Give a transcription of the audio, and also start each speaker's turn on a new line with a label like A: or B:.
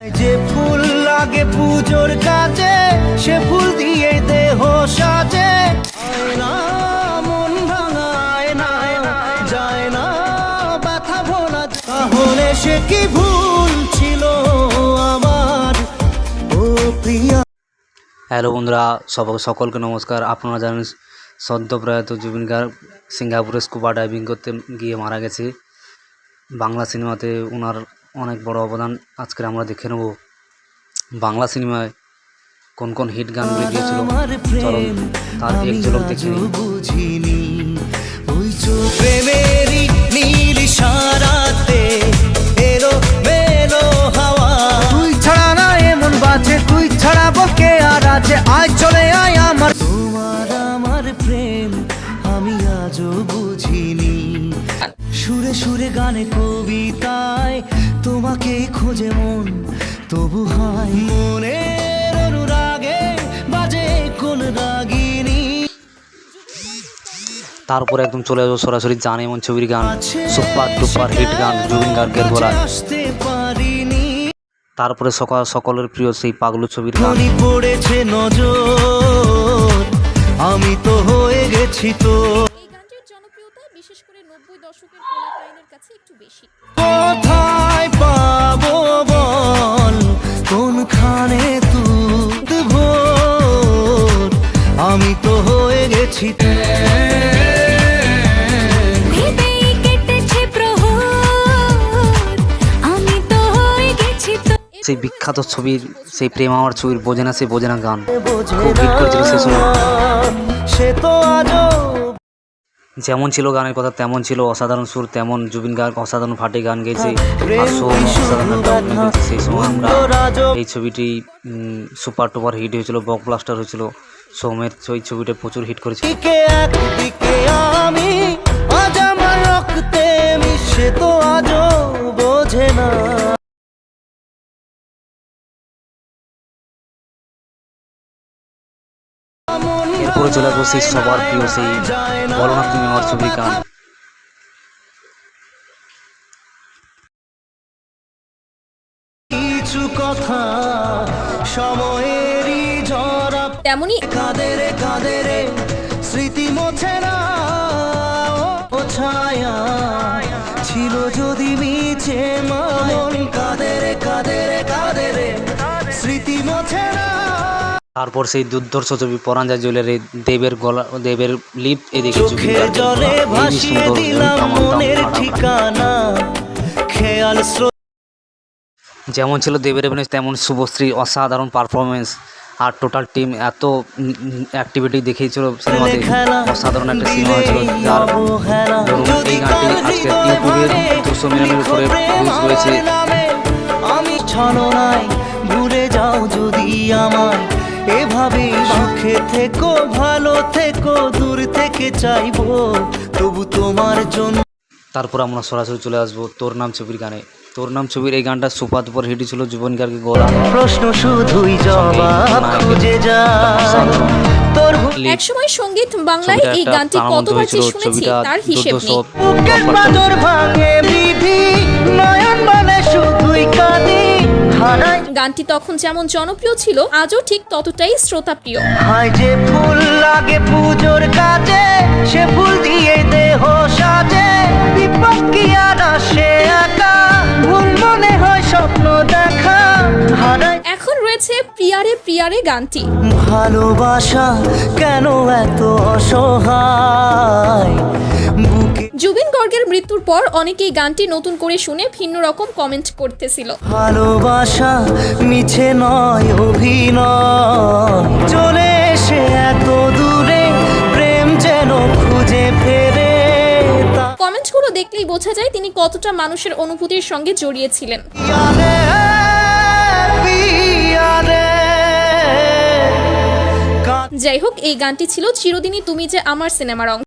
A: যে ফুল লাগে পুজোর কাজে সে ফুল দিয়ে দেহ সাজে, আয়না মন ভাঙায় না, যায় না ব্যথা ভোলা, তাহলে সে কি ভুল ছিল আমার ও প্রিয়া।
B: হ্যালো বন্ধুরা, সকলকে নমস্কার। আপনারা জানেন সদ্যপ্রয়াত জুবিন গার্গ সিঙ্গাপুরে স্কুবা ডাইভিং করতে গিয়ে মারা গেছে। বাংলা সিনেমাতে ওনার অনেক বড় অবদান আজকে আমরা দেখে নেব। বাংলা সিনেমায় কোন কোন হিট গান বেরিয়েছিল, চলুন তার এক ঝলক দেখে নিই।
A: বুঝিনি ওই প্রেমেরই নীল ইশারাতে এলো মেলো হাওয়া, তুই ছাড়া না এমন বাজে, তুই ছাড়া বকে আর আছে, আয় চলে আয় আমার। তোমার আমার প্রেম আমি আজও বুঝিনি, সুরে সুরে গানে কবিতায় তোমাকে খোঁজে মন, তবু হয় মনের অনুরাগে বাজে কোন রাগিনী।
B: তারপরে একদম চলে যাবো সরাসরি জান এমন ছবির গান, সুপার ডুপার হিট গান জুবিন গার্গের গলায়। তারপরে সকলের প্রিয় সেই পাগলু ছবির গান।
A: পড়েছে নজর আমি তো হয়ে গেছি তো।
C: এই গানটির জনপ্রিয়তা বিশেষ করে 90 দশকের পোলাপাইনের কাছে একটু বেশি।
A: কোথায় পাবো বল কোনখানে তুই ভোর, আমি তো হয়ে গেছি তো।
B: সেই বিখ্যাত ছবির সেই প্রেম আমার ছবির বোঝে না সে বোঝে না গান খুব হিট করেছিল সে সময়।
A: সে তো আজও
B: যেমন ছিল গানের কথা তেমন ছিল, অসাধারণ সুর তেমন জুবিন গার্গ অসাধারণ ফাটে গান গেয়েছে, আর সোহম অসাধারণ একটা অভিনয় করেছে। সেই সময় আমরা এই ছবিটি সুপার টুপার হিট হয়েছিল, ব্লকবাস্টার হয়েছিল। সোহমের ওই ছবিটা প্রচুর হিট করেছিল।
A: একদিকে আমি আজ আমার রক্তে মিশে তো আজও বোঝে না।
B: এরপরে চলে আসবো সেই সবার প্রিয় সেই বলো না তুমি আমার ছবির গান।
A: কিছু কথা সময়েরই ঝরা,
C: তেমনি
A: কাঁদে রে স্মৃতি মোছে না, ও ছায়া ছিল যদি মিছে মন, কাঁদে রে স্মৃতি মোছে না।
B: তারপর সেই দুর্ধর্ষ ছবি পরাণ যায় জুয়েলারি, দেবের লিপ এদিকে
A: চোখের জলে ভাসিয়ে দিলাম মনের ঠিকানা, খেয়াল
B: যেমন ছিল দেবের অভিনয় তেমন শুভশ্রী অসাধারণ পারফরমেন্স, আর টোটাল টিম এত অ্যাক্টিভিটি দেখিয়েছিল সিনেমাতে। অসাধারণ একটা সিনেমা হয়েছিল, যার ধরুন এই গানটি আজকে ইউটিউবে 200 মিলিয়নের উপরে ভিউজ রয়েছে।
A: আমি ছলনায় ভুলে যাও যদি আমায়, এভাবেই সুখে থেকো ভালো থেকো, দূর থেকে চাইবো তবু তোমার জন্য।
B: তারপর আমরা সরাসরি চলে আসবো তোর নাম ছবির গানে। তোর নাম ছবির এই গানটা সুপার দুপার হিট ছিল জুবিন গার্গের গলা।
A: প্রশ্ন শুধুই জবাব খুঁজে যা তোর।
C: একসময় সঙ্গীত বাংলায় এই গানটি কতবার যে শুনেছি তার হিসেব নেই।
A: বুকের পাঁজর ভাঙে বিধি নয়ন মানে শুধুই কাঁদি,
C: গানটি তখন যেমন জনপ্রিয় ছিল আজও ঠিক ততটাই শ্রোতাপ্রিয়।
A: হায় যে ফুল লাগে পুজোর কাজে সে ফুল দিয়ে দেহ সাজে, বিপদ কি আর আসে একা, ভুল মনে হয় স্বপ্ন দেখা হারায়।
C: এখন রয়েছে প্রিয়ারে প্রিয়ারে গানটি।
A: ভালোবাসা কেন এত অসহায় বুকে,
C: জুবিন গার্গের মৃত্যুর পর অনেকেই গানটি নতুন করে শুনে ভিন্ন রকম কমেন্ট করতেছিল।
A: ভালোবাসা মিছে নয় অভিনয়, চলে এসে এত দূরে প্রেম যেন খুঁজে ফেরে।
C: কমেন্টগুলো দেখলেই বোঝা যায় তিনি কতটা মানুষের অনুভূতির সঙ্গে জড়িয়েছিলেন। যাই হোক, এই গানটি ছিল চিরদিনই তুমি যে আমার সিনেমার অংশ।